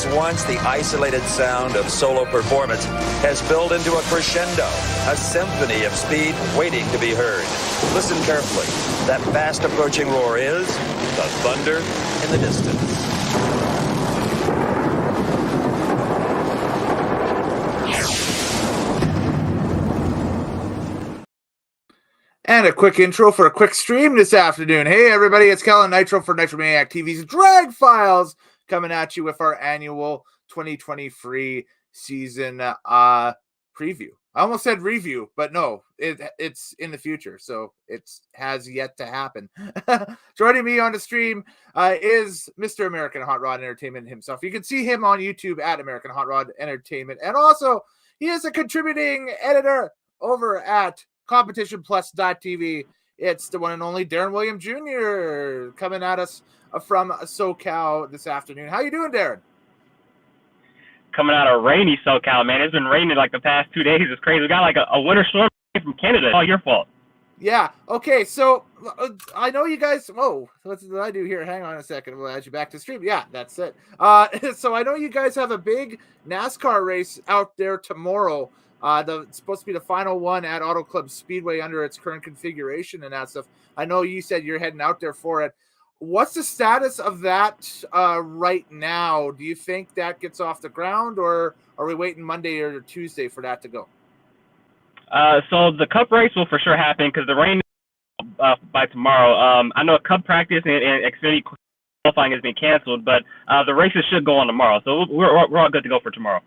was once the isolated sound of solo performance has built into a crescendo, a symphony of speed waiting to be heard. Listen carefully. That fast approaching roar is the thunder in the distance. And a quick intro for a quick stream this afternoon. Hey, everybody, it's Cali Nitro for NHRA TV's Drag Files, coming at you with our annual 2023 season preview. I almost said review, but no, it's in the future, so it has yet to happen. Joining me on the stream is Mr. American Hot Rod Entertainment himself. You can see him on YouTube at American Hot Rod Entertainment, and also he is a contributing editor over at CompetitionPlus.tv. It's the one and only Darin William Jr. coming at us from SoCal this afternoon. How you doing, Darin? Coming out of rainy SoCal, man. It's been raining like the past 2 days. It's crazy. We got like a winter storm from Canada. It's all your fault. Yeah. Okay. So I know you guys. Oh, what did I do here? Hang on a second. We'll add you back to stream. Yeah, that's it. So I know you guys have a big NASCAR race out there tomorrow. It's supposed to be the final one at Auto Club Speedway under its current configuration and that stuff. I know you said you're heading out there for it. What's the status of that right now? Do you think that gets off the ground, or are we waiting Monday or Tuesday for that to go? So the Cup race will for sure happen because the rain by tomorrow. I know Cup practice and Xfinity qualifying has been canceled, but the races should go on tomorrow. So we're all good to go for tomorrow.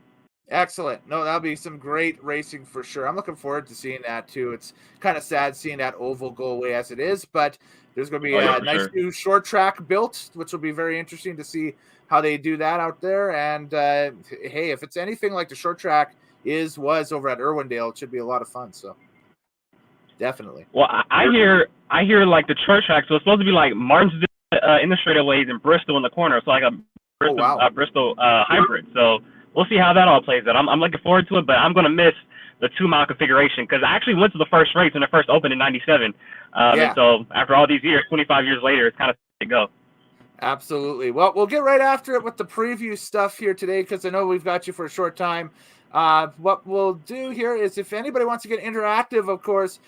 Excellent. No, that'll be some great racing for sure. I'm looking forward to seeing that too. It's kind of sad seeing that oval go away as it is, but there's going to be a nice new short track built, which will be very interesting to see how they do that out there. And hey, if it's anything like the short track was over at Irwindale, it should be a lot of fun. So definitely. Well, I hear like the short track, so it's supposed to be like Martinsville in the straightaways and Bristol in the corner. So like a Bristol hybrid. So we'll see how that all plays out. I'm looking forward to it, but I'm going to miss the 2-mile configuration because I actually went to the first race when it first opened in '97. And so after all these years, 25 years later, it's kind of to go. Absolutely. Well, we'll get right after it with the preview stuff here today because I know we've got you for a short time. What we'll do here is if anybody wants to get interactive, of course,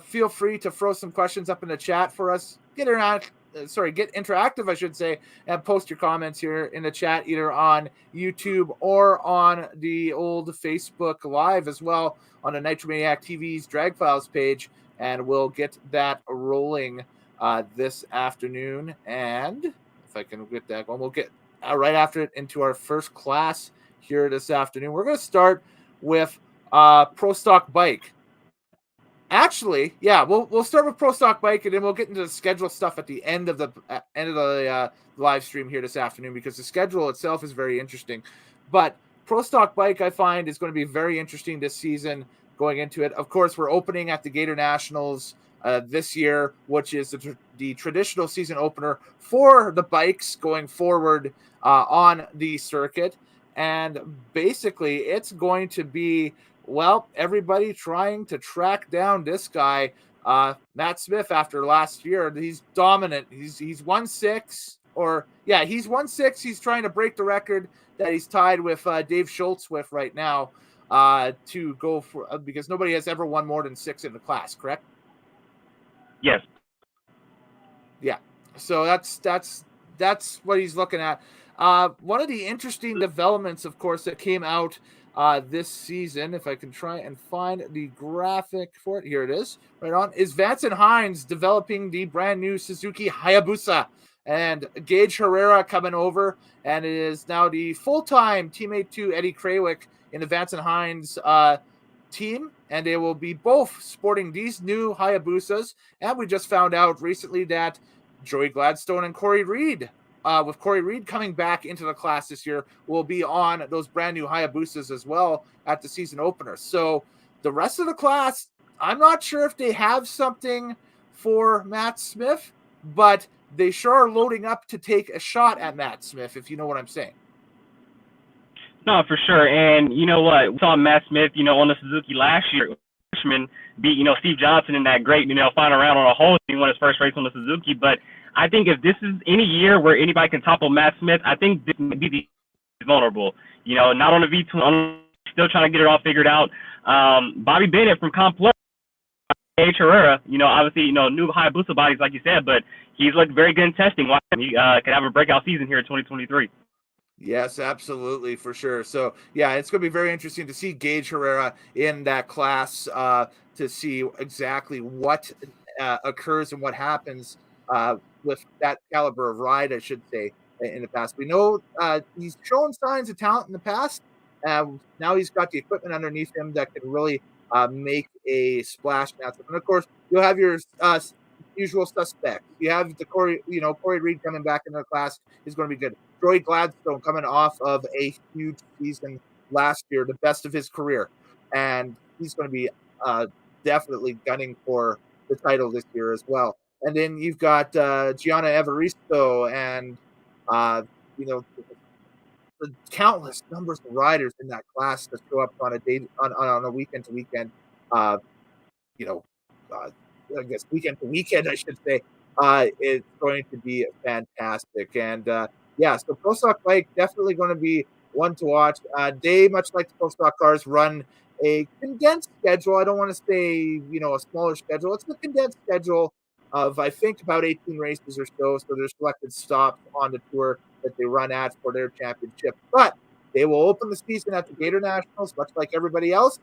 feel free to throw some questions up in the chat for us. Get interactive, I should say, and post your comments here in the chat, either on YouTube or on the old Facebook Live as well on the Nitromaniac TV's Drag Files page, and we'll get that rolling this afternoon. And if I can get that going, we'll get right after it into our first class here this afternoon. We're going to start with Pro Stock Bike. Actually, yeah, we'll start with Pro Stock Bike, and then we'll get into the schedule stuff at the end of the live stream here this afternoon because the schedule itself is very interesting. But Pro Stock Bike, I find, is going to be very interesting this season going into it. Of course, we're opening at the Gator Nationals this year, which is the traditional season opener for the bikes going forward on the circuit. And basically, it's going to be everybody trying to track down this guy, Matt Smith, after last year. He's dominant. He's 1-6, he's 1-6. He's trying to break the record that he's tied with Dave Schultz with right now to go for because nobody has ever won more than 6 in the class, correct? Yes. Yeah. So that's what he's looking at. One of the interesting developments, of course, that came out this season, if I can try and find the graphic for it, here it is, right on, is Vance and Hines developing the brand new Suzuki Hayabusa, and Gage Herrera coming over, and it is now the full-time teammate to Eddie Krawick in the Vance and Hines team, and they will be both sporting these new Hayabusas. And we just found out recently that Joey Gladstone and Corey Reed, with Corey Reed coming back into the class this year, will be on those brand new Hayabusas as well at the season opener. So the rest of the class, I'm not sure if they have something for Matt Smith, but they sure are loading up to take a shot at Matt Smith, if you know what I'm saying. No, for sure. And you know what? We saw Matt Smith, on the Suzuki last year. Freshman beat, Steve Johnson in that great, final round on a hole. He won his first race on the Suzuki. But I think if this is any year where anybody can topple Matt Smith, I think this may be the vulnerable. Not on a V2, still trying to get it all figured out. Bobby Bennett from Complex, AHRE, obviously, new Hayabusa bodies, like you said, but he's looked very good in testing. He could have a breakout season here in 2023. Yes, absolutely, for sure. So, yeah, it's going to be very interesting to see Gage Herrera in that class to see exactly what occurs and what happens with that caliber of ride, I should say, in the past. We know he's shown signs of talent in the past. Now he's got the equipment underneath him that can really make a splash. And of course, you'll have your usual suspects. You have the Corey Reed coming back in the class is going to be good. Joey Gladstone coming off of a huge season last year, the best of his career, and he's going to be definitely gunning for the title this year as well. And then you've got Gianna Evaristo and the countless numbers of riders in that class that show up on a weekend to weekend. I guess weekend to weekend, I should say. It's going to be fantastic. And so Pro Stock Bike definitely going to be one to watch. They, much like the Pro Stock cars, run a condensed schedule. I don't want to say, a smaller schedule. It's a condensed schedule of, I think, about 18 races or so. So there's selected stops on the tour that they run at for their championship. But they will open the season at the Gator Nationals, much like everybody else.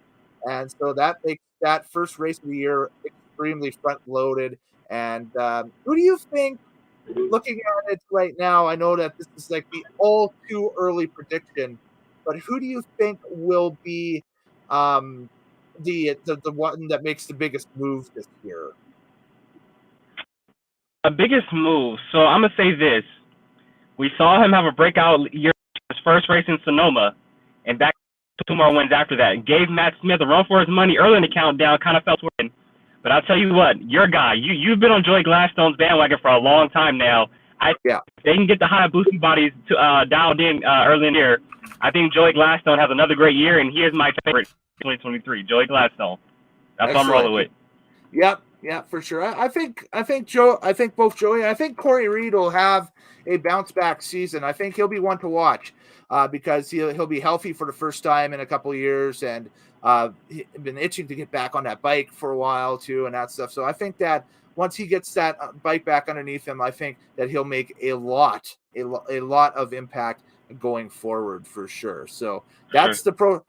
And so that makes that first race of the year extremely front-loaded. And who do you think, looking at it right now, I know that this is like the all too early prediction, but who do you think will be the one that makes the biggest move this year? The biggest move. So I'm gonna say this: we saw him have a breakout year, his first race in Sonoma, and back 2 more wins after that. Gave Matt Smith a run for his money early in the countdown. Kind of felt working. But I'll tell you what, your guy, you've been on Joey Gladstone's bandwagon for a long time now. If they can get the Hayabusa bodies dialed in early in the year, I think Joey Gladstone has another great year, and he is my favorite 2023, Joey Gladstone. That's what I'm rolling with. Yep, for sure. I think both Joey, I think Corey Reed will have a bounce back season. I think he'll be one to watch because he'll be healthy for the first time in a couple of years, and been itching to get back on that bike for a while too, and that stuff. So I think that once he gets that bike back underneath him, I think that he'll make a lot of impact going forward for sure. So that's the Pro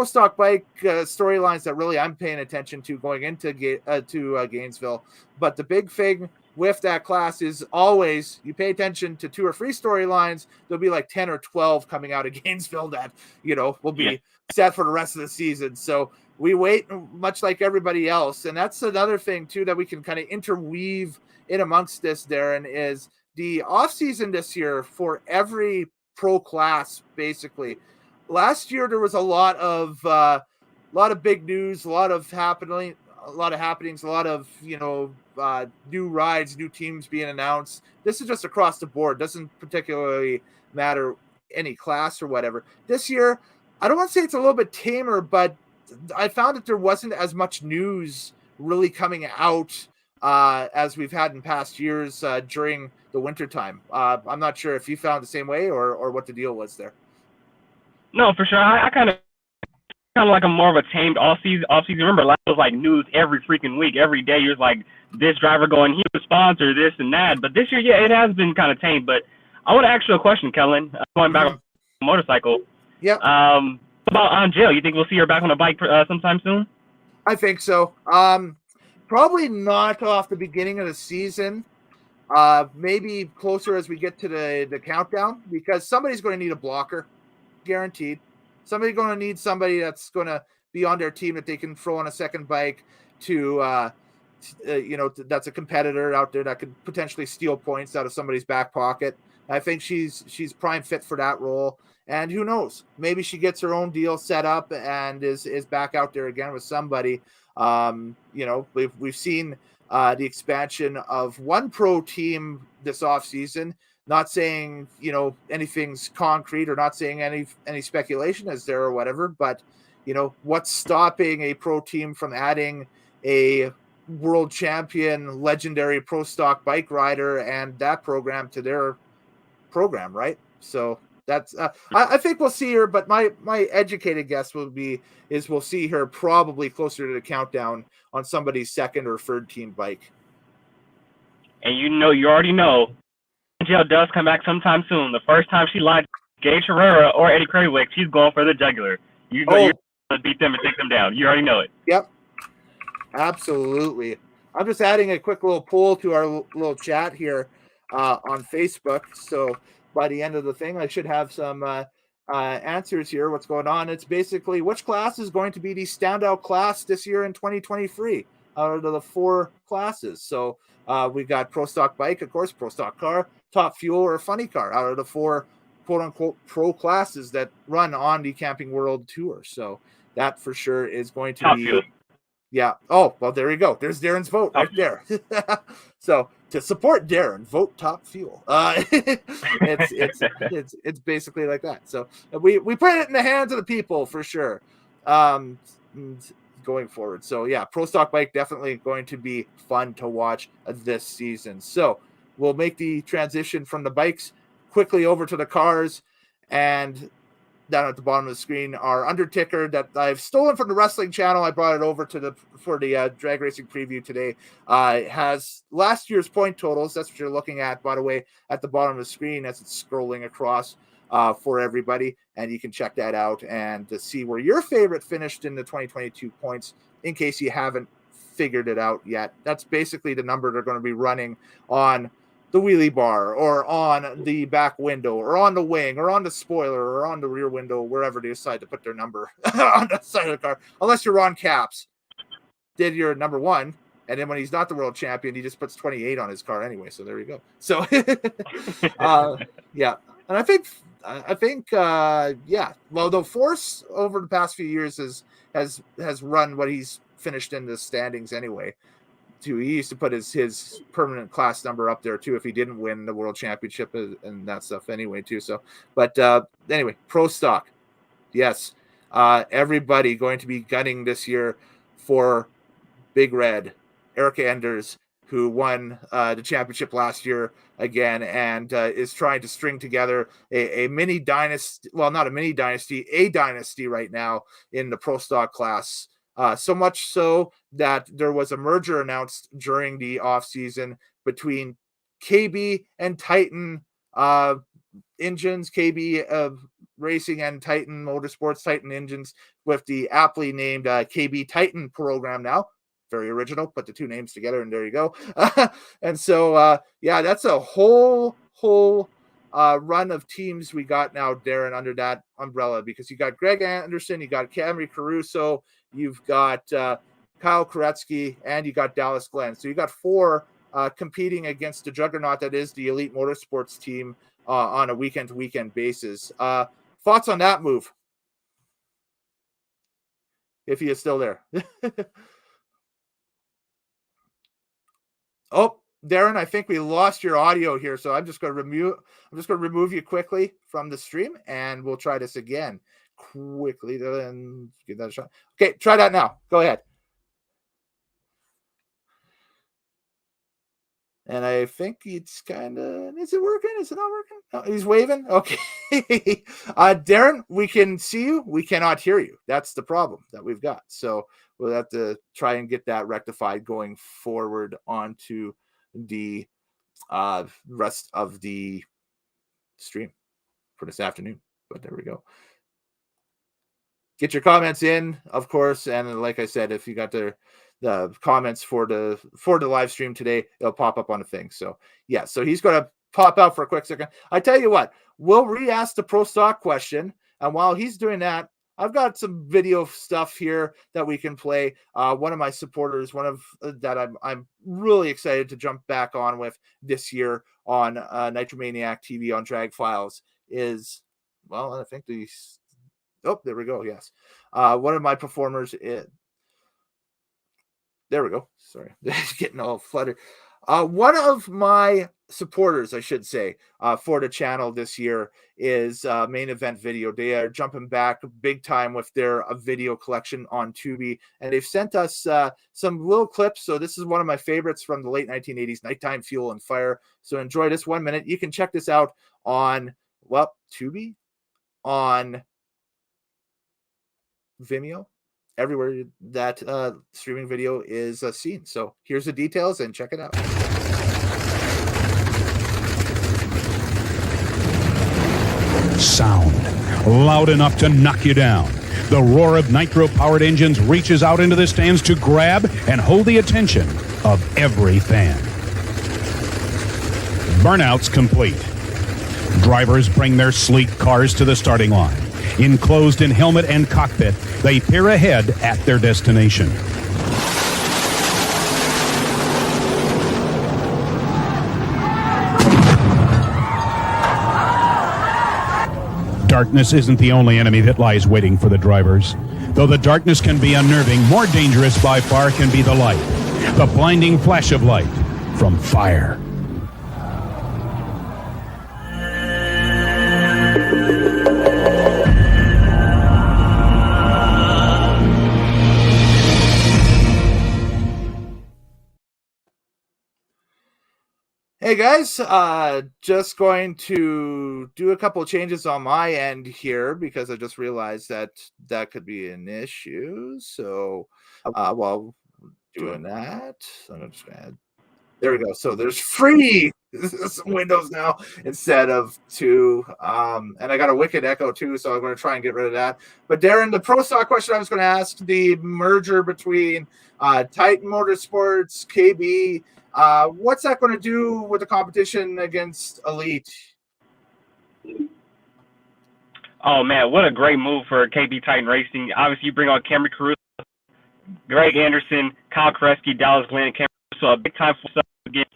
Stock Bike storylines that really I'm paying attention to going into Gainesville. But the big thing with that class is always you pay attention to tour free storylines. There'll be like 10 or 12 coming out of Gainesville that will be set for the rest of the season. So we wait, much like everybody else. And that's another thing too that we can kind of interweave in amongst this, Darin, is the off season this year for every pro class. Basically, last year there was a lot of big news, a lot of happenings, a lot of new rides, new teams being announced. This is just across the board. Doesn't particularly matter any class or whatever. This year, I don't want to say it's a little bit tamer, but I found that there wasn't as much news really coming out as we've had in past years during the wintertime. I'm not sure if you found the same way or what the deal was there. No, for sure. I kind of like a more of a tamed off season. Remember, last was like news every freaking week, every day. You're like this driver going, he was sponsored, this and that. But this year, it has been kind of tamed. But I want to ask you a question, Kellen. Going back on the motorcycle. Yeah. About Angel, you think we'll see her back on a bike sometime soon? I think so. Probably not off the beginning of the season. Maybe closer as we get to the countdown, because somebody's going to need a blocker, guaranteed. Somebody's going to need somebody that's going to be on their team that they can throw on a second bike to, that's a competitor out there that could potentially steal points out of somebody's back pocket. I think she's prime fit for that role. And who knows? Maybe she gets her own deal set up and is back out there again with somebody. We've seen the expansion of one pro team this offseason. Not saying anything's concrete or not saying any speculation is there or whatever, but what's stopping a pro team from adding a world champion, legendary pro stock bike rider and that program to their program, right? So that's I think we'll see her, but my educated guess is we'll see her probably closer to the countdown on somebody's second or third team bike. And you already know, Angel does come back sometime soon. The first time she lied to AHRE or Eddie Krawick, she's going for the jugular. You're going to beat them and take them down. You already know it. Yep, absolutely. I'm just adding a quick little poll to our little chat here on Facebook. So by the end of the thing, I should have some answers here. What's going on? It's basically which class is going to be the standout class this year in 2023 out of the 4 classes. So we got Pro Stock Bike, of course, Pro Stock Car, Top Fuel, or Funny Car out of the 4 quote-unquote pro classes that run on the Camping World Tour. So that for sure is going to Top be... Fuel. Yeah. Oh, well, there you go. There's Darin's vote right there. So to support Darin, vote Top Fuel. It's basically like that. So we put it in the hands of the people for sure. Going forward. So yeah, Pro Stock Bike definitely going to be fun to watch this season. So we'll make the transition from the bikes quickly over to the cars, and down at the bottom of the screen, our underticker that I've stolen from the wrestling channel. I brought it over for the drag racing preview today. Has last year's point totals. That's what you're looking at, by the way, at the bottom of the screen as it's scrolling across for everybody. And you can check that out and to see where your favorite finished in the 2022 points in case you haven't figured it out yet. That's basically the number they're going to be running on the wheelie bar or on the back window or on the wing or on the spoiler or on the rear window, wherever they decide to put their number on the side of the car, unless you're Ron Capps, did your number 1. And then when he's not the world champion, he just puts 28 on his car anyway. So there you go. So yeah. And I think well, the Force over the past few years has run what he's finished in the standings anyway. He used to put his permanent class number up there too if he didn't win the world championship and that stuff anyway too. So, but anyway, Pro Stock, yes, everybody going to be gunning this year for Big Red, Eric Enders, who won the championship last year again and is trying to string together a mini dynasty. Well, not a mini dynasty, a dynasty right now in the Pro Stock class. So much so that there was a merger announced during the offseason between KB and Titan engines, KB Racing and Titan Motorsports, Titan engines, with the aptly named KB Titan program now. Very original. Put the 2 names together and there you go. And so, yeah, that's a whole run of teams we got now, Darin, under that umbrella, because you got Greg Anderson, you got Camry Caruso, you've got Kyle Koretsky, and you got Dallas Glenn. So you got 4 competing against the juggernaut that is the Elite Motorsports team on a weekend-to-weekend basis. Thoughts on that move? If he is still there. Oh, Darin, I think we lost your audio here, so I'm just going to remove you quickly from the stream, and we'll try this again quickly. Then give that a shot. Okay, try that now. Go ahead. And I think it's kind of, is it working? Is it not working? No, he's waving. Okay. Darin, we can see you. We cannot hear you. That's the problem that we've got. So we'll have to try and get that rectified going forward onto the rest of the stream for this afternoon. But there we go. Get your comments in, of course. And like I said, if you got the comments for the live stream today, it'll pop up on the thing. So yeah, so he's going to pop out for a quick second. I tell you what, we'll re-ask the Pro Stock question. And while he's doing that, I've got some video stuff here that we can play. One of my supporters, that I'm really excited to jump back on with this year on Nitromaniac TV on Drag Files is, well, I think there we go. Yes. One of my performers there we go. Sorry. Getting all fluttered. One of my supporters, I should say, for the channel this year is Main Event Video. They are jumping back big time with their video collection on Tubi, and they've sent us some little clips. So this is one of my favorites from the late 1980s, Nighttime Fuel and Fire. So enjoy this 1 minute. You can check this out on Tubi, on Vimeo, everywhere that streaming video is seen. So here's the details and check it out. Sound loud enough to knock you down. The roar of nitro-powered engines reaches out into the stands to grab and hold the attention of every fan. Burnouts complete. Drivers bring their sleek cars to the starting line. Enclosed in helmet and cockpit, they peer ahead at their destination. Darkness isn't the only enemy that lies waiting for the drivers. Though the darkness can be unnerving, more dangerous by far can be the light. The blinding flash of light from fire. Hey guys, just going to do a couple of changes on my end here because I just realized that could be an issue. So while doing that, I'm just going to add. There we go. So there's free windows now instead of 2. And I got a wicked echo too, so I'm going to try and get rid of that. But Darin, the Pro Stock question I was going to ask, the merger between Titan Motorsports, KB, what's that going to do with the competition against Elite? Oh man, what a great move for KB Titan Racing. Obviously, you bring on Cameron Caruso, Greg Anderson, Kyle Kreski, Dallas Glenn, and Cameron Caruso. A big time for stuff against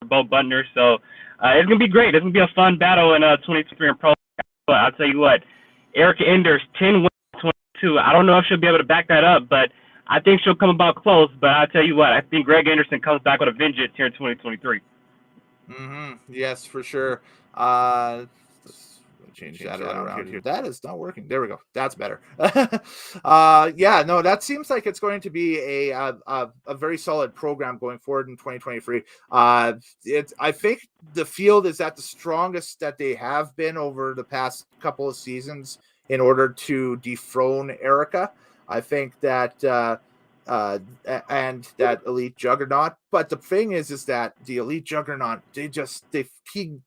Bo Butner. So it's gonna be great. It's gonna be a fun battle in 2023 in Pro. But I'll tell you what, Erica Enders 10 wins, 22. I don't know if she'll be able to back that up, but I think she'll come about close. But I'll tell you what, I think Greg Anderson comes back with a vengeance here in 2023. Yes, for sure. Let's change that around here. That is not working. There we go. That's better. Yeah, no, that seems like it's going to be a very solid program going forward in 2023. I think the field is at the strongest that they have been over the past couple of seasons in order to dethrone Erica. I think that and that Elite Juggernaut. But the thing is that the Elite Juggernaut, they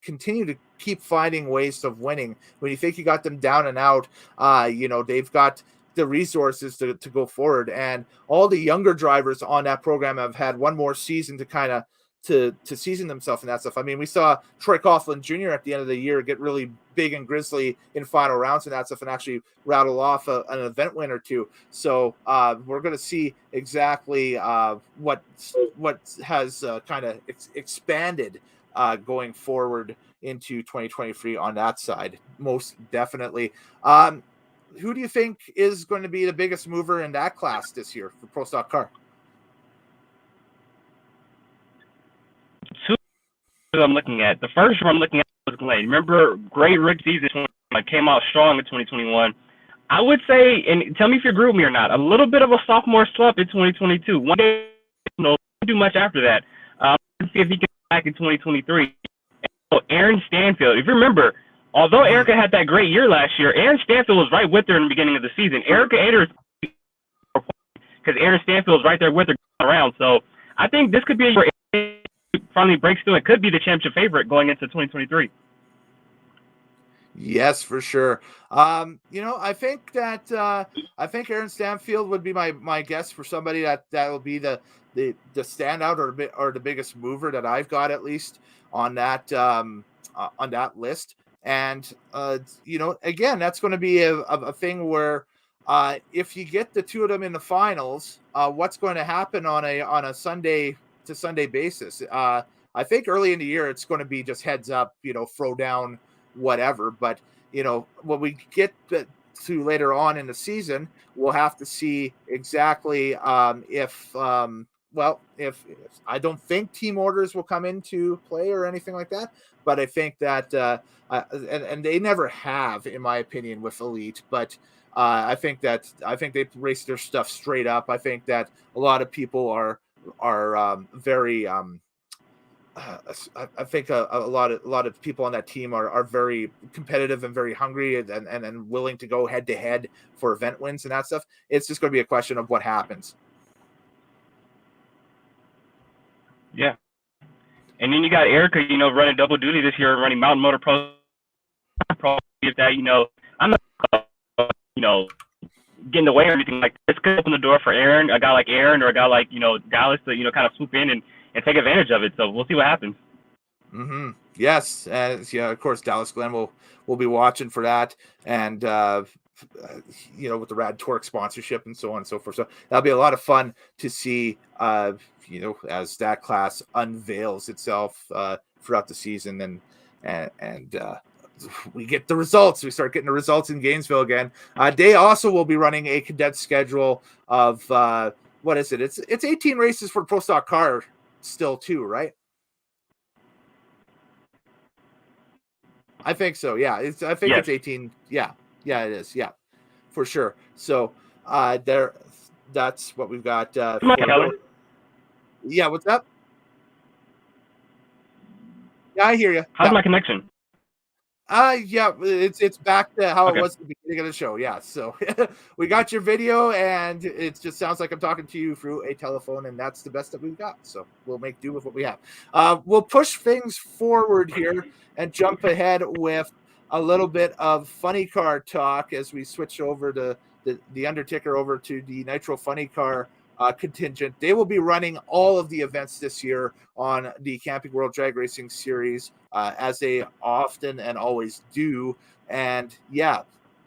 continue to keep finding ways of winning. When you think you got them down and out, they've got the resources to go forward. And all the younger drivers on that program have had one more season to kind of to season themselves and that stuff. I mean, we saw Troy Coughlin Jr. at the end of the year get really big and grisly in final rounds and that stuff and actually rattle off an event win or two. So we're going to see exactly what has kind of expanded going forward into 2023 on that side, most definitely. Who do you think is going to be the biggest mover in that class this year for Pro Stock Car? I'm looking at. The first one I'm looking at was Glenn. Remember, great rookie season, came out strong in 2021. I would say, and tell me if you agree with me or not, a little bit of a sophomore slump in 2022. One day, don't do much after that. Let's see if he can come back in 2023. So Aaron Stanfield, if you remember, although Erica had that great year last year, Aaron Stanfield was right with her in the beginning of the season. Erica Aders, because Aaron Stanfield was right there with her around. So I think this could be a year finally breaks through. It could be the championship favorite going into 2023. Yes, for sure. I think that Aaron Stanfield would be my guess for somebody that will be the standout or the biggest mover that I've got, at least on that list. And again, that's going to be a thing where if you get the two of them in the finals, what's going to happen on a Sunday to Sunday basis? I think early in the year it's going to be just heads up, throw down, whatever. But when we get to later on in the season, we'll have to see exactly if I don't think team orders will come into play or anything like that. But I think that and they never have, in my opinion, with Elite. But I think they race their stuff straight up. I think that a lot of people are very I think a lot of people on that team are very competitive and very hungry and willing to go head to head for event wins and that stuff. It's just going to be a question of what happens. Yeah. And then you got Erica, running double duty this year, running Mountain Motor Pro. If that, I'm not, getting away or anything like this. Could open the door for Aaron, a guy like Aaron, or a guy like, Dallas to, kind of swoop in and take advantage of it. So we'll see what happens. Mm-hmm. Yes. Yeah, of course, Dallas Glenn will be watching for that. And, with the Rad Torque sponsorship and so on and so forth. So that'll be a lot of fun to see, as that class unveils itself throughout the season and we get the results. We start getting the results in Gainesville again. Day also will be running a condensed schedule of what is it? It's 18 races for Pro Stock Car still too, right? I think so. Yeah, it's 18. Yeah, it is. Yeah, for sure. So that's what we've got. Yeah, what's up? Yeah, I hear you. How's my connection? Yeah, it's back to how Okay. it was at the beginning of the show. Yeah, so we got your video, and it just sounds like I'm talking to you through a telephone, and that's the best that we've got. So we'll make do with what we have. We'll push things forward here and jump ahead with a little bit of funny car talk as we switch over to the Underticker over to the Nitro funny car contingent. They will be running all of the events this year on the Camping World Drag Racing Series, as they often and always do. And yeah,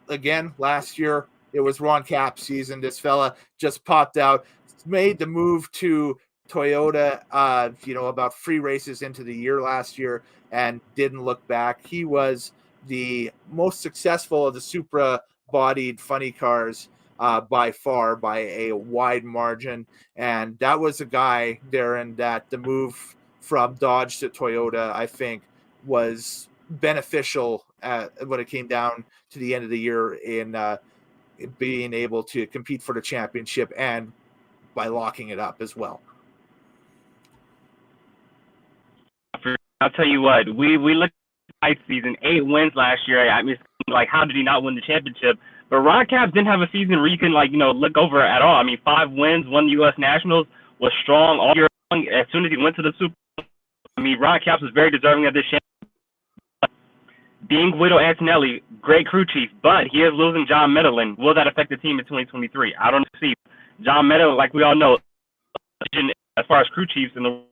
again, last year it was Ron Cap season. This fella just popped out, made the move to Toyota, about 3 races into the year last year, and didn't look back. He was the most successful of the Supra-bodied funny cars by far, by a wide margin. And that was a guy, Darin, that the move from Dodge to Toyota, I think, was beneficial when it came down to the end of the year in being able to compete for the championship and by locking it up as well. I'll tell you what, we looked at the season, 8 wins last year. I mean, like, how did he not win the championship? But Ron Capps didn't have a season where you can, look over at all. I mean, 5 wins, won U.S. Nationals, was strong all year long. As soon as he went to the Super, I mean, Ron Capps was very deserving of this championship. Being Guido Antonelli, great crew chief, but he is losing John Medellin. Will that affect the team in 2023? I don't see. John Medellin, like we all know, as far as crew chiefs in the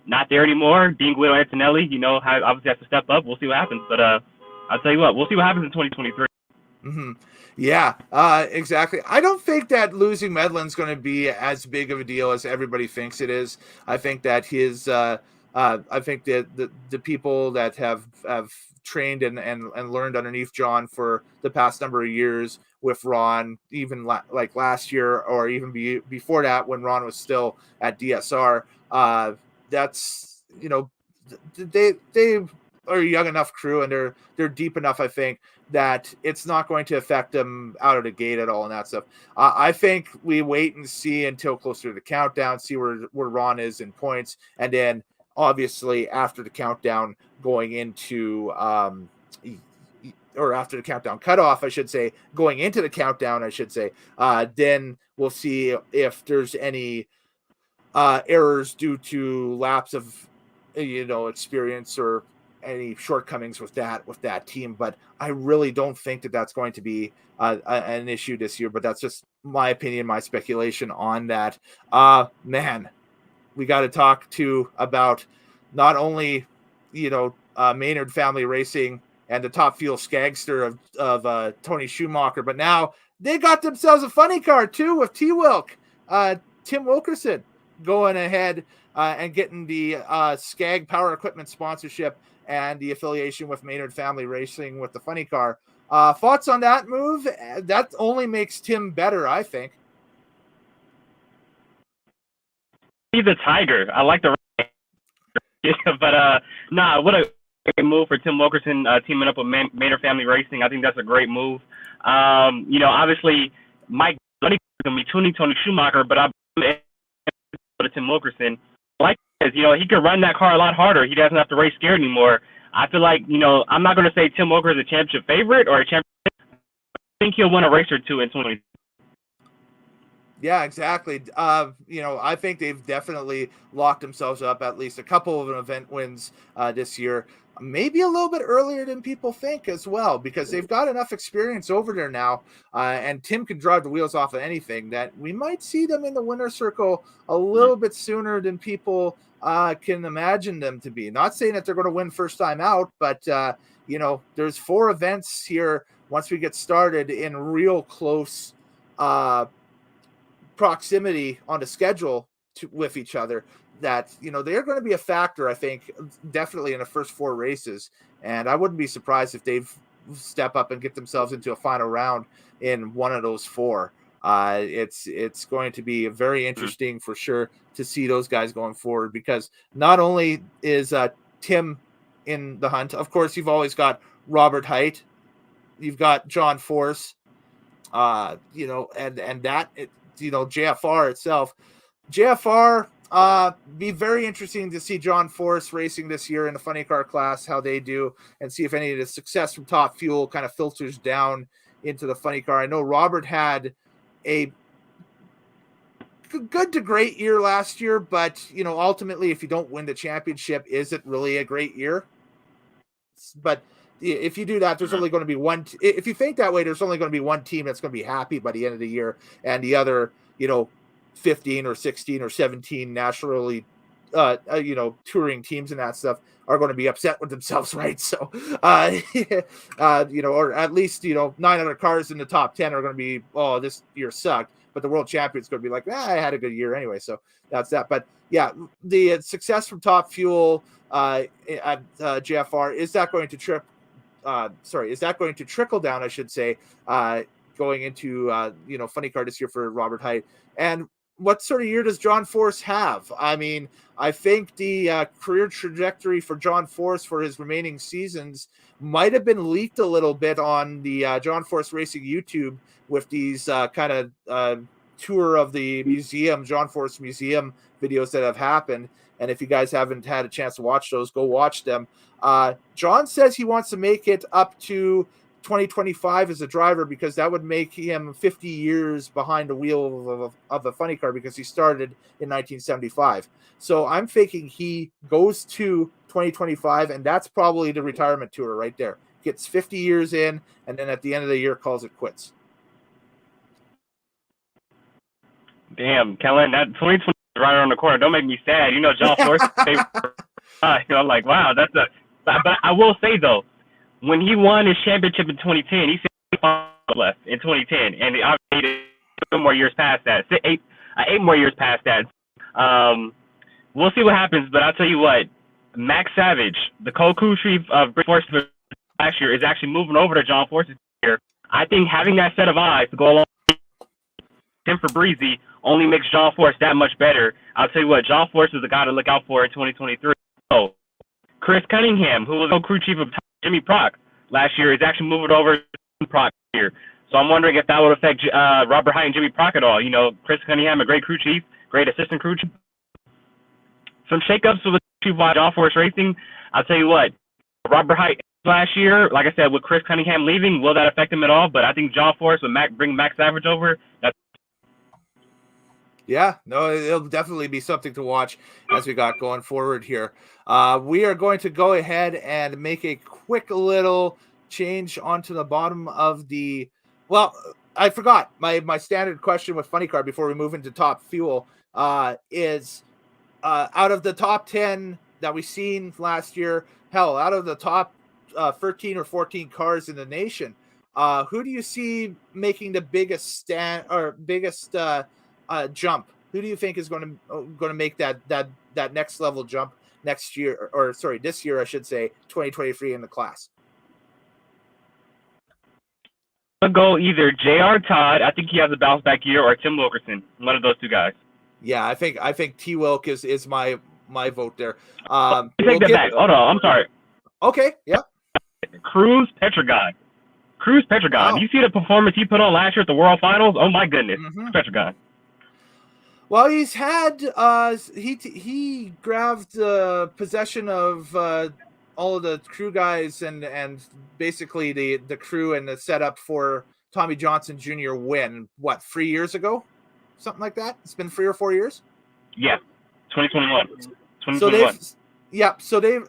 not there anymore. Being Guido Antonelli, obviously has to step up. We'll see what happens. But I'll tell you what, we'll see what happens in 2023. Mm-hmm. Yeah, exactly. I don't think that losing Medlin's going to be as big of a deal as everybody thinks it is. I think that I think that the people that have trained and learned underneath John for the past number of years with Ron, even like last year or even before that when Ron was still at DSR, that's, they are a young enough crew and they're deep enough, I think, that it's not going to affect them out of the gate at all and that stuff. I think we wait and see until closer to the countdown, see where Ron is in points, and then obviously after the countdown going into or after the countdown cutoff, I should say, going into the countdown, I should say, then we'll see if there's any errors due to lapse of experience or any shortcomings with that team. But I really don't think that that's going to be an issue this year, but that's just my opinion, my speculation on that. Man, we got to talk about not only Maynard Family Racing and the Top Fuel Skagster of Tony Schumacher, but now they got themselves a funny car too with T-Wilk, Tim Wilkerson, going ahead and getting the Skag Power Equipment sponsorship and the affiliation with Maynard Family Racing with the funny car. Thoughts on that move? That only makes Tim better, I think. He's a tiger. I like the but what a great move for Tim Wilkerson teaming up with Maynard Family Racing. I think that's a great move. Obviously Mike is going to be tuning Tony Schumacher, but I'm to Tim Wilkerson. I like is, he could run that car a lot harder. He doesn't have to race scared anymore. I feel like, I'm not going to say Tim Walker is a championship favorite or a championship. I think he'll win a race or two in 2020. Yeah, exactly. I think they've definitely locked themselves up at least a couple of event wins this year. Maybe a little bit earlier than people think as well, because they've got enough experience over there now, and Tim can drive the wheels off of anything, that we might see them in the winner's circle a little bit sooner than people can imagine them to be. Not saying that they're going to win first time out, but there's 4 events here once we get started in real close proximity on the schedule with each other, that they're going to be a factor, I think, definitely in the first 4 races, and I wouldn't be surprised if they step up and get themselves into a final round in one of those 4. It's going to be very interesting for sure to see those guys going forward, because not only is Tim in the hunt, of course, you've always got Robert Hight, you've got John Force, and that JFR itself. JFR, be very interesting to see John Force racing this year in the funny car class, how they do, and see if any of the success from Top Fuel kind of filters down into the funny car. I know Robert had a good to great year last year, but ultimately, if you don't win the championship, is it really a great year? But if you do that, there's only going to be one. If you think that way, there's only going to be one team that's going to be happy by the end of the year, and the other, 15 or 16 or 17 nationally, touring teams and that stuff are going to be upset with themselves, right? So, or at least 9 other cars in the top 10 are going to be, oh, this year sucked, but the world champion's going to be like, I had a good year anyway. So that's that. But yeah, the success from Top Fuel at JFR, is that going to is that going to trickle down, I should say, going into, funny car this year for Robert Hight? And what sort of year does John Force have? I mean, I think the career trajectory for John Force for his remaining seasons might have been leaked a little bit on the John Force Racing YouTube with these kind of tour of the museum, John Force Museum videos that have happened. And if you guys haven't had a chance to watch those, go watch them. John says he wants to make it up to 2025 as a driver, because that would make him 50 years behind the wheel of a funny car, because he started in 1975. So I'm thinking he goes to 2025, and that's probably the retirement tour right there. Gets 50 years in, and then at the end of the year calls it quits. Damn, Kellen, that 2020 is right around the corner. Don't make me sad. John Force. I'm like, wow, that's a. But I will say though, when he won his championship in 2010, he said 5 left in 2010, and obviously 2 more years past that, 8 more years past that. We'll see what happens, but I'll tell you what, Max Savage, the co-crew chief of Force last year, is actually moving over to John Force this year. I think having that set of eyes to go along with Tim Fabrizi only makes John Force that much better. I'll tell you what, John Force is the guy to look out for in 2023. So, Chris Cunningham, who was co-crew chief of Jimmy Prock last year, is actually moving over to Prock here. So I'm wondering if that would affect Robert Hight and Jimmy Prock at all. Chris Cunningham, a great crew chief, great assistant crew chief. Some shakeups with John Force Racing. I'll tell you what, Robert Hight last year, like I said, with Chris Cunningham leaving, will that affect him at all? But I think John Force would bring Max Savage over. Yeah, no, it'll definitely be something to watch as we got going forward here. We are going to go ahead and make a quick little change onto the bottom of the. Well, I forgot my standard question with Funny Car before we move into Top Fuel is out of the top 10 that we've seen last year, hell, out of the top 13 or 14 cars in the nation, who do you see making the biggest jump? Who do you think is going to make that next level jump next year, or sorry, this year, I should say, 2023 in the class? I'll go either J.R. Todd, I think he has a bounce back year, or Tim Wilkerson, one of those 2 guys. Yeah, I think T. Wilk is my vote there. Take that back. Hold on, I'm sorry. Okay, yeah. Cruz Petrogon. Wow. You see the performance he put on last year at the World Finals? Oh my goodness, Petrogon. Well, he's had he grabbed possession of all of the crew guys and basically the crew and the setup for Tommy Johnson Jr. win, 3 years ago? Something like that? It's been 3 or 4 years? Yeah, 2021. 2021.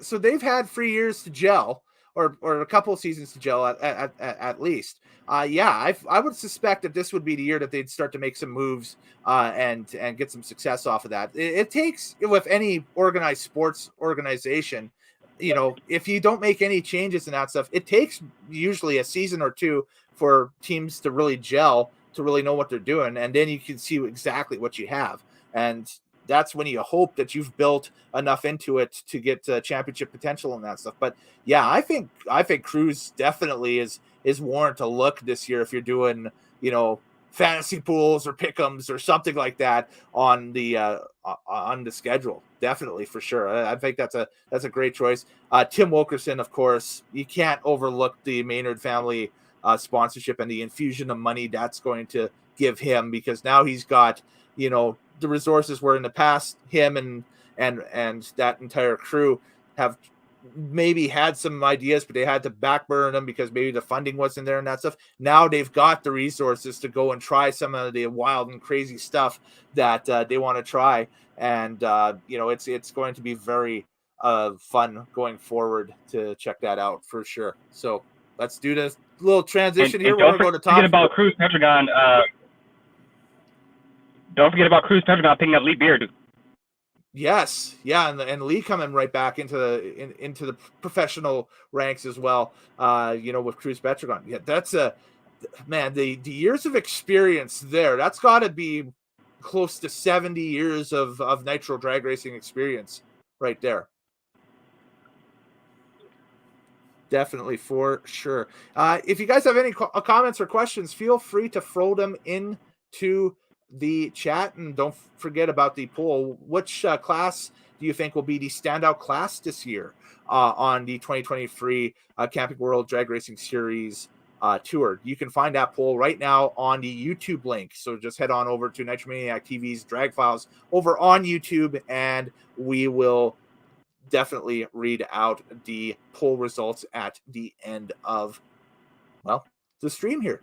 So they've had 3 years to gel, or a couple of seasons to gel at least. I would suspect that this would be the year that they'd start to make some moves and get some success off of that. It takes, with any organized sports organization, if you don't make any changes in that stuff, it takes usually a season or two for teams to really gel, to really know what they're doing, and then you can see exactly what you have. And that's when you hope that you've built enough into it to get championship potential and that stuff. But yeah, I think Cruz definitely is warrant to look this year if you're doing, fantasy pools or pick'ems or something like that on the schedule. Definitely, for sure. I think that's a great choice. Tim Wilkerson, of course, you can't overlook the Maynard family sponsorship and the infusion of money that's going to give him, because now he's got, the resources where in the past him and that entire crew have maybe had some ideas, but they had to backburn them because maybe the funding wasn't there and that stuff. Now they've got the resources to go and try some of the wild and crazy stuff that they want to try. And, it's going to be very fun going forward to check that out for sure. So let's do this little transition here. We're going to go to top. Forget about Cruz Petragon. Don't forget about Cruz Petragon picking up Lee Beard. Yes, yeah, and Lee coming right back into the professional ranks as well. With Cruz Petragon. Yeah, that's the years of experience there. That's got to be close to 70 years of Nitro drag racing experience right there. Definitely, for sure. If you guys have any comments or questions, feel free to throw them into the chat, and don't forget about the poll. Which class do you think will be the standout class this year on the 2023 Camping World Drag Racing Series Tour? You can find that poll right now on the YouTube link. So just head on over to Nitromaniac TV's Drag Files over on YouTube, and we will definitely read out the poll results at the end of, the stream here.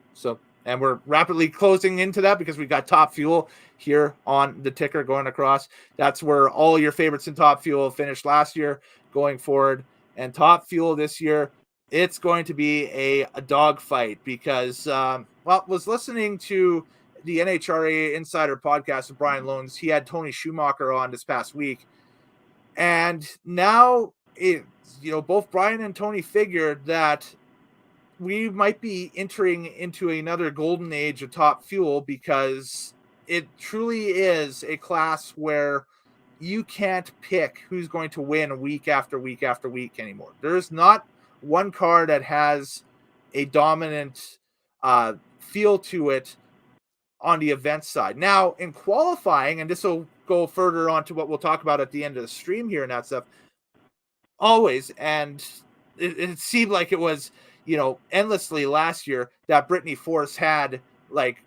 And we're rapidly closing into that because we've got Top Fuel here on the ticker going across. That's where all your favorites in Top Fuel finished last year going forward. And Top Fuel this year, it's going to be a dogfight because, was listening to the NHRA Insider podcast with Brian Loans. He had Tony Schumacher on this past week. And now, both Brian and Tony figured that we might be entering into another golden age of Top Fuel, because it truly is a class where you can't pick who's going to win week after week after week anymore. There's not one car that has a dominant feel to it on the event side. Now, in qualifying, and this will go further on to what we'll talk about at the end of the stream here and that stuff, always, and it seemed like it was, endlessly last year that Brittany Force had, the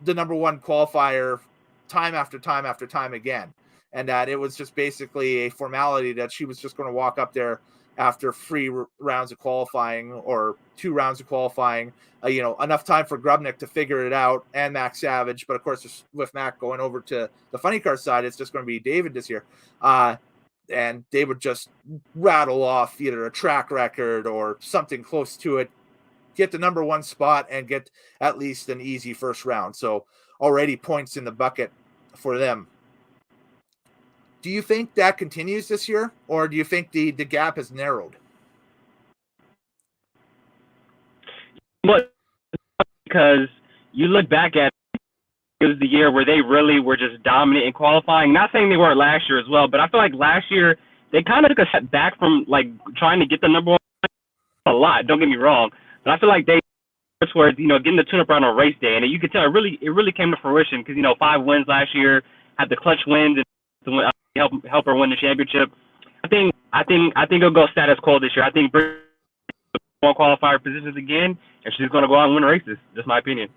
number one qualifier time after time after time again. And that it was just basically a formality that she was just going to walk up there after 3 rounds of qualifying or 2 rounds of qualifying, enough time for Grubnick to figure it out, and Max Savage. But of course, with Mac going over to the funny car side, it's just going to be David this year. And they would just rattle off either a track record or something close to it, get the number one spot, and get at least an easy first round. So already points in the bucket for them. Do you think that continues this year, or do you think the gap has narrowed? But because you look back at it was the year where they really were just dominant in qualifying. Not saying they weren't last year as well, but I feel like last year they kind of took a step back from trying to get the number one a lot. Don't get me wrong, but I feel like they towards getting the tune-up around on race day, and you could tell it really came to fruition because 5 wins last year, had the clutch wins and help her win the championship. I think it'll go status quo this year. I think Brittany won qualifier positions again, and she's going to go out and win races. Just my opinion.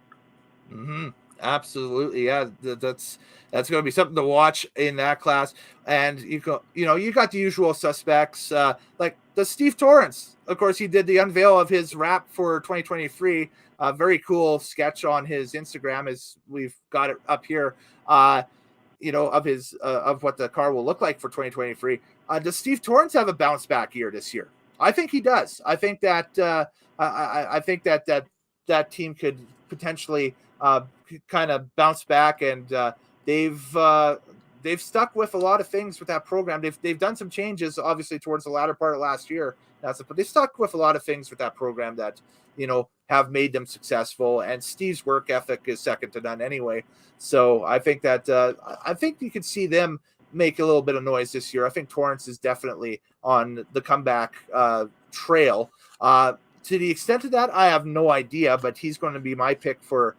Mm-hmm. Absolutely, yeah. That's going to be something to watch in that class. And you got the usual suspects like the Steve Torrance. Of course, he did the unveil of his wrap for 2023. Very cool sketch on his Instagram, as we've got it up here. Of his of what the car will look like for 2023. Does Steve Torrance have a bounce back year this year? I think he does. I think that I think that team could potentially kind of bounce back, and they've stuck with a lot of things with that program. They've done some changes, obviously, towards the latter part of last year. But they stuck with a lot of things with that program that have made them successful. And Steve's work ethic is second to none anyway. So I think that I think you could see them make a little bit of noise this year. I think Torrance is definitely on the comeback trail. To the extent of that, I have no idea, but he's going to be my pick for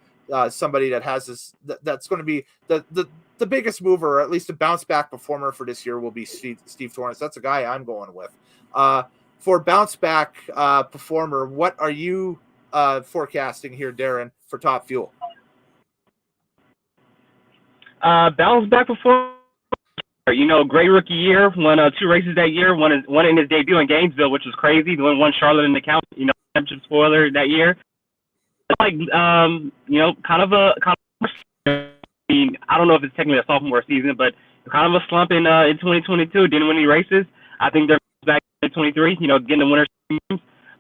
somebody that has this. That's going to be the biggest mover, or at least a bounce back performer for this year, will be Steve Torrance. That's a guy I'm going with. For bounce back performer, what are you forecasting here, Darin, for Top Fuel? Bounce back performer. Great rookie year. Won 2 races that year. One in his debut in Gainesville, which was crazy. Won Charlotte in the count. Championship spoiler that year. Like kind of I don't know if it's technically a sophomore season, but kind of a slump in 2022. Didn't win any races. I think they're back in 2023. Getting the winners.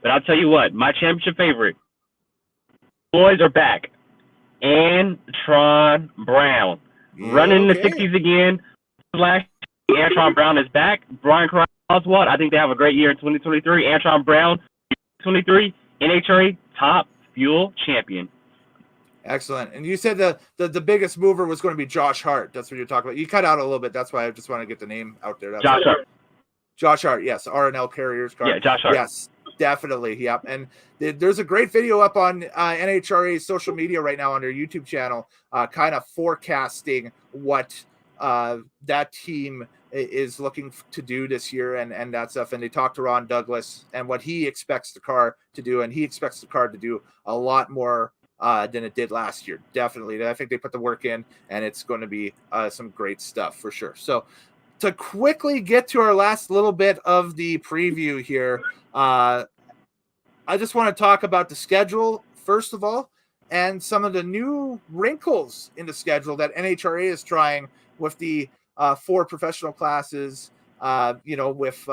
But I'll tell you what, my championship favorite boys are back. Antron Brown running in the 60s again. Last year, Antron Brown is back. Brian Oswald, I think they have a great year in 2023. Antron Brown, 23 NHRA Top Fuel champion. Excellent. And you said the biggest mover was going to be Josh Hart. That's what you're talking about. You cut out a little bit. That's why I just want to get the name out there. Josh Hart. Josh Hart, yes. R&L Carriers car. Yeah, Josh Hart. Yes, definitely. Yep. And there's a great video up on NHRA's social media right now on their YouTube channel, kind of forecasting what that team is looking to do this year and that stuff. And they talked to Ron Douglas and what he expects the car to do. And he expects the car to do a lot more than it did last year. Definitely. I think they put the work in, and it's going to be some great stuff for sure. So to quickly get to our last little bit of the preview here, I just want to talk about the schedule, first of all, and some of the new wrinkles in the schedule that NHRA is trying with the 4 professional classes, with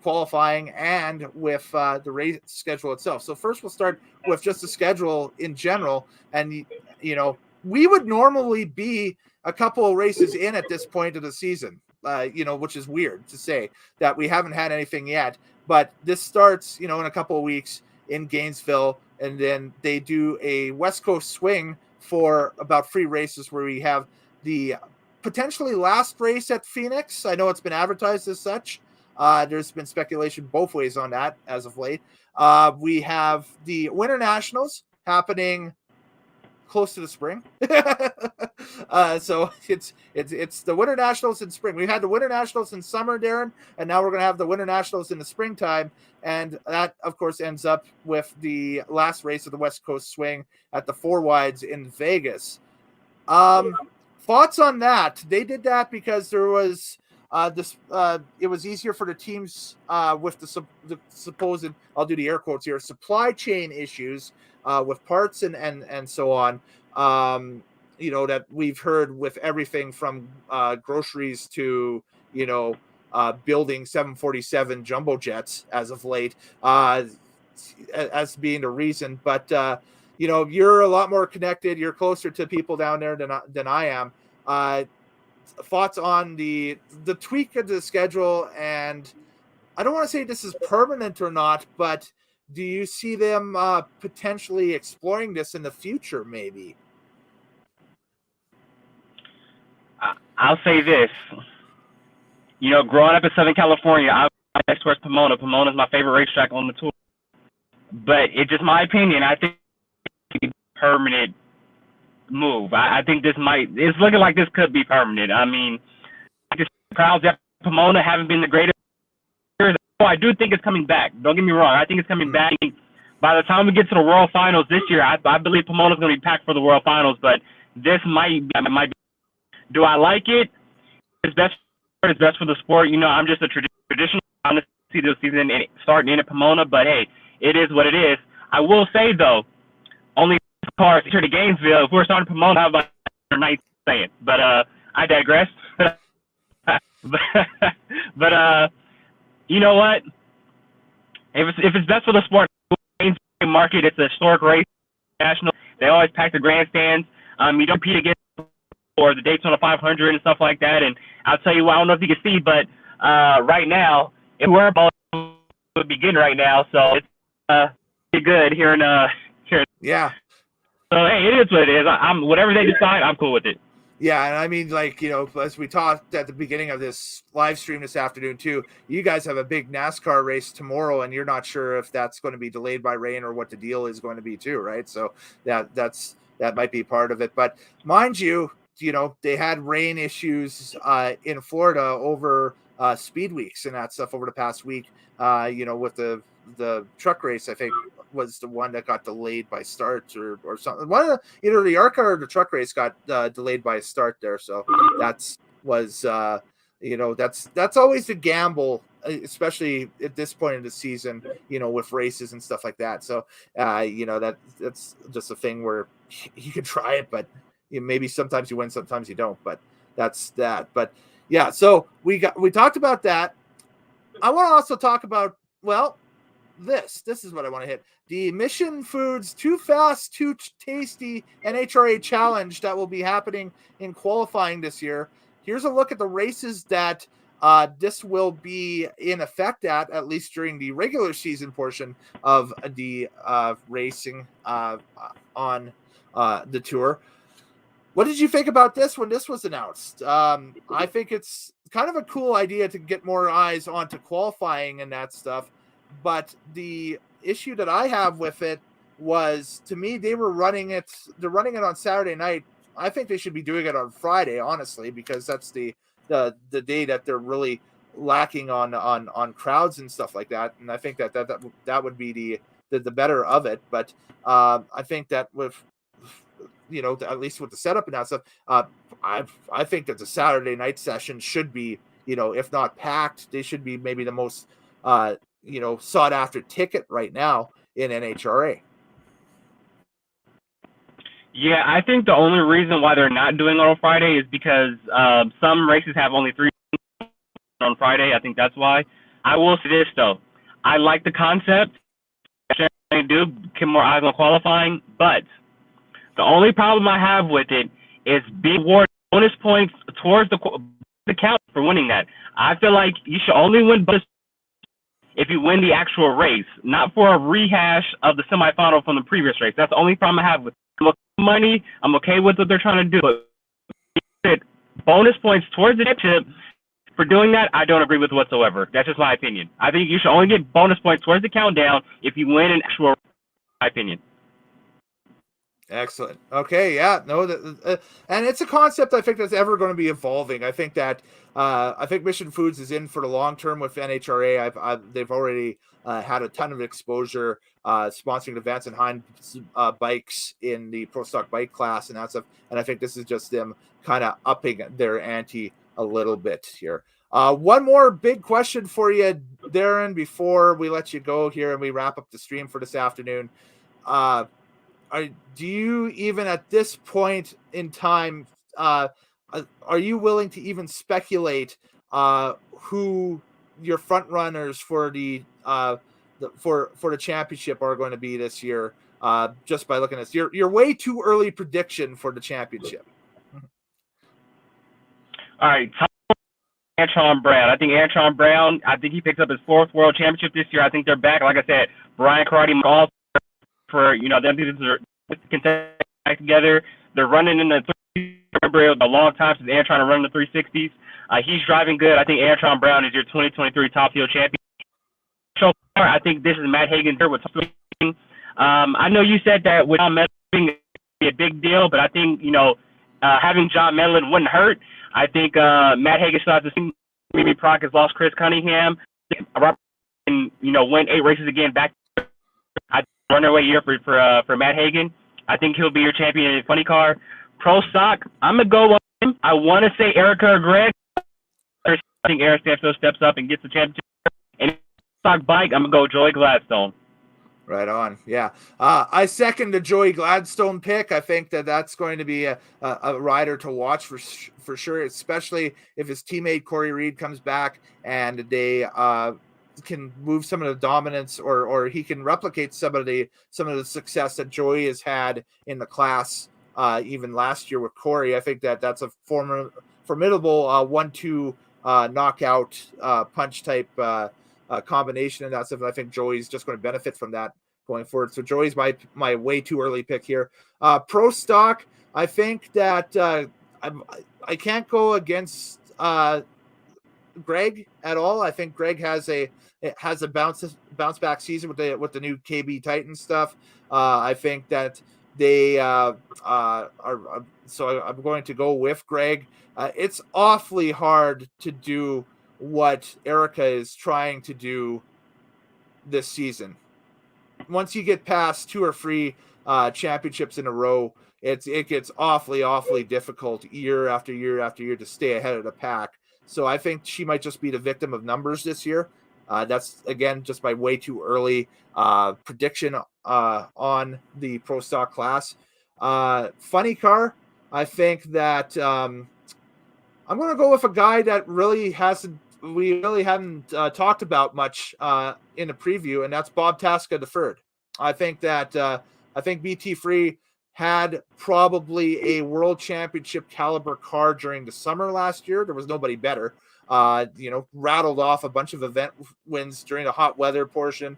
qualifying and with the race schedule itself. So first we'll start with just the schedule in general. And, we would normally be a couple of races in at this point of the season, which is weird to say that we haven't had anything yet. But this starts, in a couple of weeks in Gainesville, and then they do a West Coast swing for about 3 races where we have the potentially last race at Phoenix. I know it's been advertised as such. There's been speculation both ways on that as of late. We have the Winter Nationals happening close to the spring. So it's the Winter Nationals in spring. We had the Winter Nationals in summer, Darin, and now we're going to have the Winter Nationals in the springtime. And that, of course, ends up with the last race of the West Coast swing at the 4 wides in Vegas. Thoughts on that? They did that because there was it was easier for the teams with the supposed, I'll do the air quotes here, supply chain issues with parts and so on. That we've heard with everything from groceries to building 747 jumbo jets as of late as being the reason. But you're a lot more connected. You're closer to people down there than I am. Thoughts on the tweak of the schedule, and I don't want to say this is permanent or not, but do you see them potentially exploring this in the future, maybe? I'll say this. Growing up in Southern California, I went towards Pomona. Pomona is my favorite racetrack on the tour. But it's just my opinion. I think it's a permanent move. I think it's looking like this could be permanent. I mean, the crowds at Pomona haven't been the greatest. I do think it's coming back. Don't get me wrong. I think it's coming back. By the time we get to the World Finals this year, I believe Pomona's going to be packed for the World Finals. But this might be. Do I like it? It's best for the sport. You know, I'm just a traditional. I want to see the season starting in Pomona, but hey, it is what it is. I will say though, only cars here to Gainesville. If we're starting Pomona, how about night saying? But I digress. but you know what? If it's best for the sport, Gainesville market, it's a historic race. National, they always pack the grandstands. You don't compete against or the Daytona 500 and stuff like that. And I'll tell you what, I don't know if you can see, but right now, if we're about to begin right now, so it's pretty good here in here. Yeah. So hey, it is what it is. I'm whatever they decide, I'm cool with it. Yeah, and I mean, like, you know, as we talked at the beginning of this live stream this afternoon too, you guys have a big NASCAR race tomorrow, and you're not sure if that's going to be delayed by rain or what the deal is going to be too, right? So that might be part of it. But mind you, you know, they had rain issues in Florida over speed weeks and that stuff over the past week. You know, with the truck race, I think was the one that got delayed by starts or something. One of the, either the AHRE or the truck race got delayed by a start there. So you know, that's always the gamble, especially at this point in the season, you know, with races and stuff like that. So you know, that's just a thing where you can try it, but you know, maybe sometimes you win, sometimes you don't, but that's that. But yeah, so we talked about that. I want to also talk about, well, this is what I want to hit. The Mission Foods Too Fast, Too Tasty NHRA Challenge that will be happening in qualifying this year. Here's a look at the races that this will be in effect at least during the regular season portion of the racing on the tour. What did you think about this when this was announced? I think it's kind of a cool idea to get more eyes onto qualifying and that stuff. But the issue that I have with it was, to me, they're running it on Saturday night. I think they should be doing it on Friday, honestly, because that's the day that they're really lacking on crowds and stuff like that. And I think that would be the better of it. But I think that with, you know, at least with the setup and that stuff, I think that the Saturday night session should be, you know, if not packed, they should be maybe the most you know, sought after ticket right now in NHRA. Yeah, I think the only reason why they're not doing it on Friday is because some races have only 3 on Friday. I think that's why. I will say this though, I like the concept. I do get more eyes on qualifying, but the only problem I have with it is being awarded bonus points towards the count for winning that. I feel like you should only win bonus if you win the actual race, not for a rehash of the semifinal from the previous race. That's the only problem I have with money. I'm okay with what they're trying to do, but bonus points towards the championship for doing that, I don't agree with whatsoever. That's just my opinion. I think you should only get bonus points towards the countdown if you win an actual race, in my opinion. Excellent. Okay, yeah, no, and it's a concept I think that's ever going to be evolving. I think that I think Mission Foods is in for the long term with NHRA. They've already had a ton of exposure sponsoring the Vance and Hine bikes in the Pro Stock bike class and that stuff. And I think this is just them kind of upping their ante a little bit here. One more big question for you, Darin, before we let you go here and we wrap up the stream for this afternoon. Do you even at this point in time, are you willing to even speculate who your front runners for the championship are going to be this year? Just by looking at this, your way too early prediction for the championship. All right, Antron Brown. I think Antron Brown. I think he picks up his 4th world championship this year. I think they're back. Like I said, Brian Karate all for them can back together. They're running in the 360s. Remember, it was a long time since Antron to run the 360s. He's driving good. I think Antron Brown is your 2023 Top Fuel champion. So far, I think this is Matt Hagan there with something. I know you said that with John Medlin be a big deal, but I think having John Medlin wouldn't hurt. I think Matt Hagan still has the same. Maybe Proc has lost Chris Cunningham. Robert can win 8 races again back. I runaway year for Matt Hagan. I think he'll be your champion in funny car. Pro stock, I'm gonna go with him. I want to say Erica or Greg. I think Eric Stanfield steps up and gets the championship. And stock bike, I'm gonna go Joey Gladstone. Right on. Yeah. I second the Joey Gladstone pick. I think that that's going to be a rider to watch for sure, especially if his teammate Corey Reed comes back and they can move some of the dominance or he can replicate some of the success that Joey has had in the class even last year with Corey. I think that that's a formidable 1-2 knockout punch type combination, and that's something I think Joey's just going to benefit from that going forward. So Joey's my way too early pick here. Pro stock, I think that I can't go against Greg at all. I think Greg has a bounce back season with the new KB Titan stuff. I think that they are so I'm going to go with Greg. It's awfully hard to do what Erica is trying to do this season. Once you get past 2 or 3 championships in a row, it gets awfully difficult year after year after year to stay ahead of the pack. So I think she might just be the victim of numbers this year. That's again just my way too early prediction on the pro stock class. Funny car, I think that I'm going to go with a guy that we really haven't talked about much in the preview, and that's Bob Tasca III. I think that BT Free had probably a world championship caliber car during the summer last year. There was nobody better. Rattled off a bunch of event wins during the hot weather portion.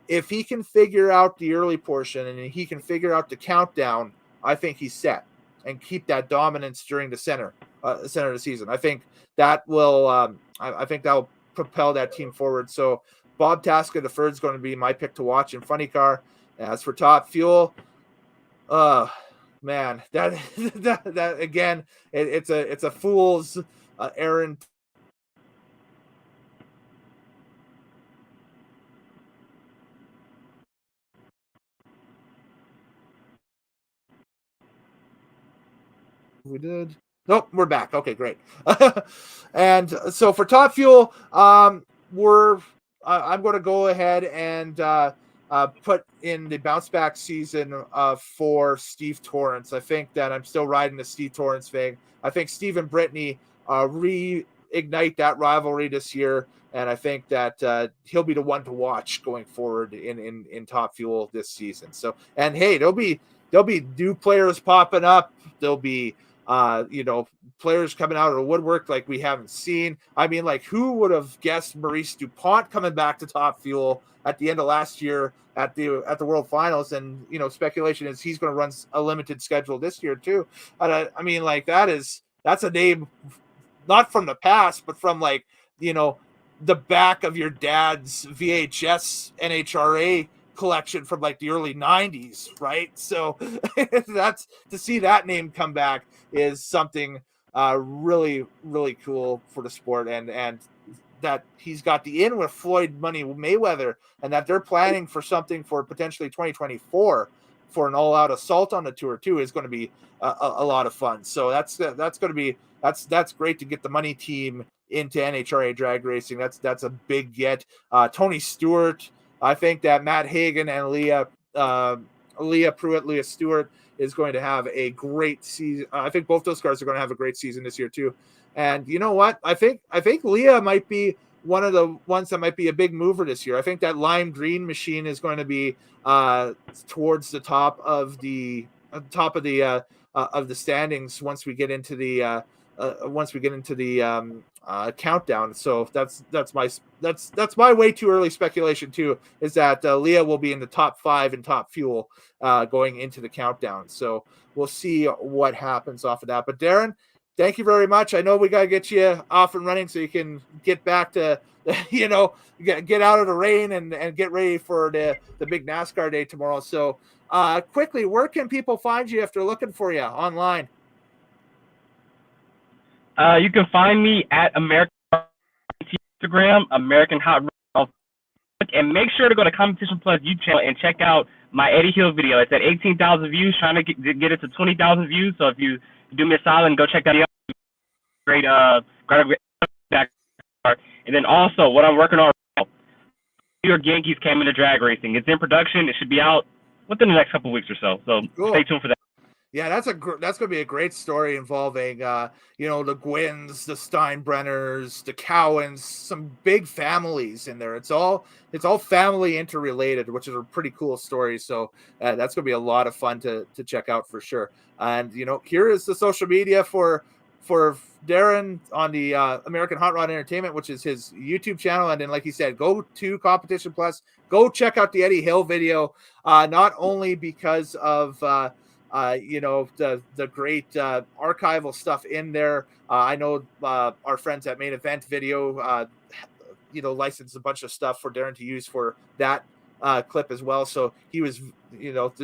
If he can figure out the early portion and he can figure out the countdown, I think he's set and keep that dominance during the center of the season. I think that will I think that will propel that team forward. So Bob Tasca III is going to be my pick to watch in Funny Car. As for Top Fuel, man, that again, it's a fool's errand. We did. Nope, we're back. Okay, great. And so for Top Fuel, I'm going to go ahead and put in the bounce back season for Steve Torrance. I think that I'm still riding the Steve Torrance thing. I think Steve and Brittany reignite that rivalry this year, and I think that he'll be the one to watch going forward in Top Fuel this season. So, and hey, there'll be new players popping up. There'll be players coming out of the woodwork like we haven't seen. I mean, like, who would have guessed Maurice DuPont coming back to Top Fuel at the end of last year at the World Finals? And speculation is he's going to run a limited schedule this year too. I mean, like, that's a name not from the past, but from the back of your dad's VHS NHRA collection from like the early 90s, right? So that's to see that name come back is something really, really cool for the sport, and that he's got the in with Floyd Money Mayweather, and that they're planning for something for potentially 2024 for an all-out assault on the tour too is going to be a lot of fun. So that's going to be that's great to get the Money team into NHRA drag racing. That's a big get. Tony Stewart. I think that Matt Hagan and Leah Stewart is going to have a great season. I think both those cars are going to have a great season this year too. And you know what? I think Leah might be one of the ones that might be a big mover this year. I think that lime green machine is going to be towards the top of the standings once we get into the countdown. So that's my way too early speculation too, is that Leah will be in the top 5 in Top Fuel going into the countdown. So we'll see what happens off of that. But Darin, thank you very much. I know we got to get you off and running so you can get back to, get out of the rain and get ready for the big NASCAR day tomorrow. So quickly, where can people find you if they're looking for you online? You can find me at American Instagram, American Hot Rod, and make sure to go to Competition Plus YouTube channel and check out my Eddie Hill video. It's at 18,000 views, trying to get it to 20,000 views. So if you do me a solid and go check that out, great, and then also what I'm working on, New York Yankees came into drag racing. It's in production. It should be out within the next couple of weeks or so. So cool. Stay tuned for that. Yeah, that's going to be a great story involving, the Gwynns, the Steinbrenners, the Cowans, some big families in there. It's all family interrelated, which is a pretty cool story. So that's going to be a lot of fun to check out for sure. And, here is the social media for Darin on the American Hot Rod Entertainment, which is his YouTube channel. And then, like he said, go to Competition Plus, go check out the Eddie Hill video, not only because of, the great archival stuff in there. I know our friends at Main Event Video, licensed a bunch of stuff for Darin to use for that clip as well. So he was,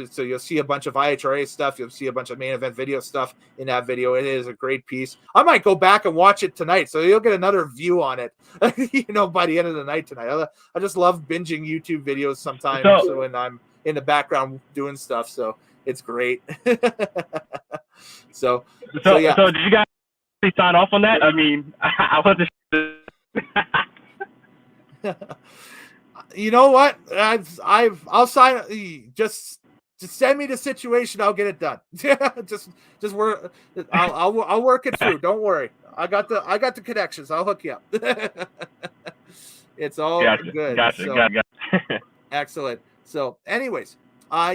so you'll see a bunch of AHRE stuff. You'll see a bunch of Main Event Video stuff in that video. It is a great piece. I might go back and watch it tonight, so you'll get another view on it, by the end of the night tonight. I just love binging YouTube videos sometimes. So when I'm in the background doing stuff, so it's great. So yeah. So did you guys sign off on that? I mean, I wasn't. You know what? I'll sign. Just send me the situation. I'll get it done. just work. I'll work it through. Don't worry. I got the connections. I'll hook you up. It's all good. Gotcha. Excellent. So, anyways,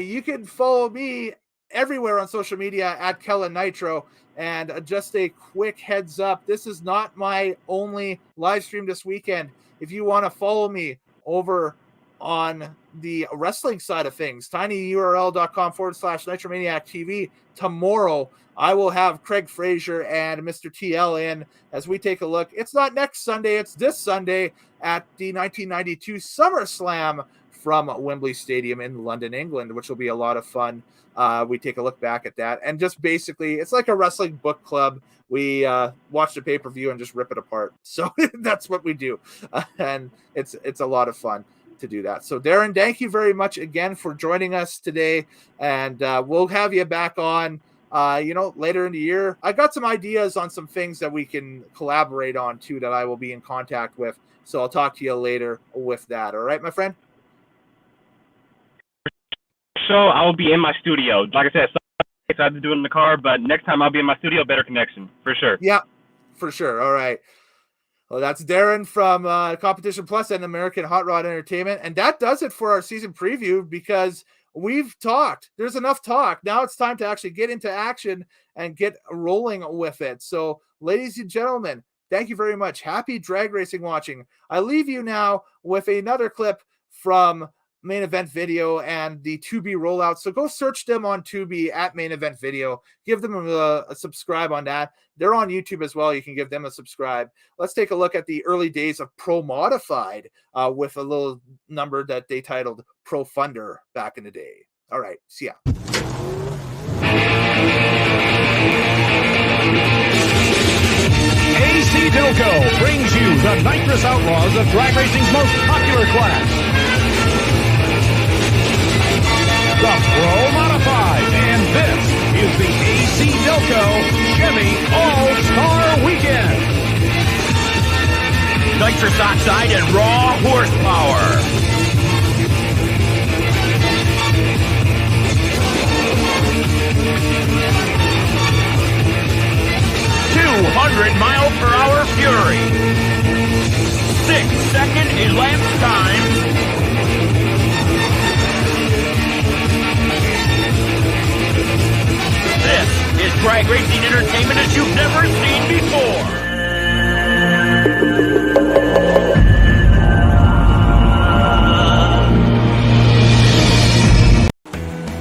you can follow me everywhere on social media at Kellen Nitro. And just a quick heads up, this is not my only live stream this weekend. If you want to follow me over on the wrestling side of things, tinyurl.com/Nitromaniac TV. Tomorrow, I will have Craig Frazier and Mr. TL in as we take a look. It's not next Sunday, it's this Sunday at the 1992 SummerSlam from Wembley Stadium in London, England, which will be a lot of fun. We take a look back at that. And just basically, it's like a wrestling book club. We watch the pay-per-view and just rip it apart. So that's what we do. And it's a lot of fun to do that. So Darin, thank you very much again for joining us today. And we'll have you back on, later in the year. I got some ideas on some things that we can collaborate on too, that I will be in contact with. So I'll talk to you later with that. All right, my friend? Show, I will be in my studio. Like I said, I had to do it in the car, but next time I'll be in my studio, better connection, for sure. Yeah, for sure. All right. Well, that's Darin from Competition Plus and American Hot Rod Entertainment. And that does it for our season preview, because we've talked. There's enough talk. Now it's time to actually get into action and get rolling with it. So, ladies and gentlemen, thank you very much. Happy drag racing watching. I leave you now with another clip from Main Event Video and the Tubi rollout. So go search them on Tubi at Main Event Video. Give them a subscribe on that. They're on YouTube as well. You can give them a subscribe. Let's take a look at the early days of Pro Modified with a little number that they titled Pro Funder back in the day. All right. See ya. AC Delco brings you the Nitrous Outlaws of drag racing's most popular class, the Pro Modified, and this is the AC Delco Chevy All-Star Weekend. Nitrous oxide and raw horsepower. 200-mile-per-hour fury. 6-second elapsed time. This is drag racing entertainment as you've never seen before.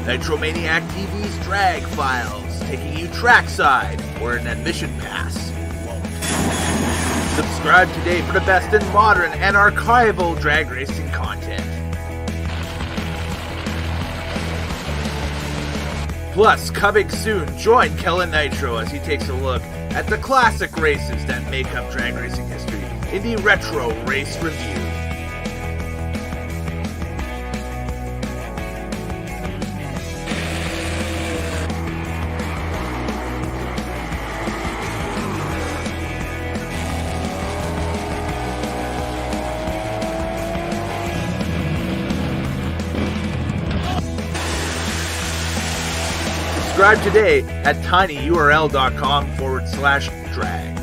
Nitromaniac TV's Drag Files, taking you trackside where an admission pass won't. Subscribe today for the best in modern and archival drag racing content. Plus, coming soon, join Kellen Nitro as he takes a look at the classic races that make up drag racing history in the Retro Race Review. Subscribe today at tinyurl.com/drag.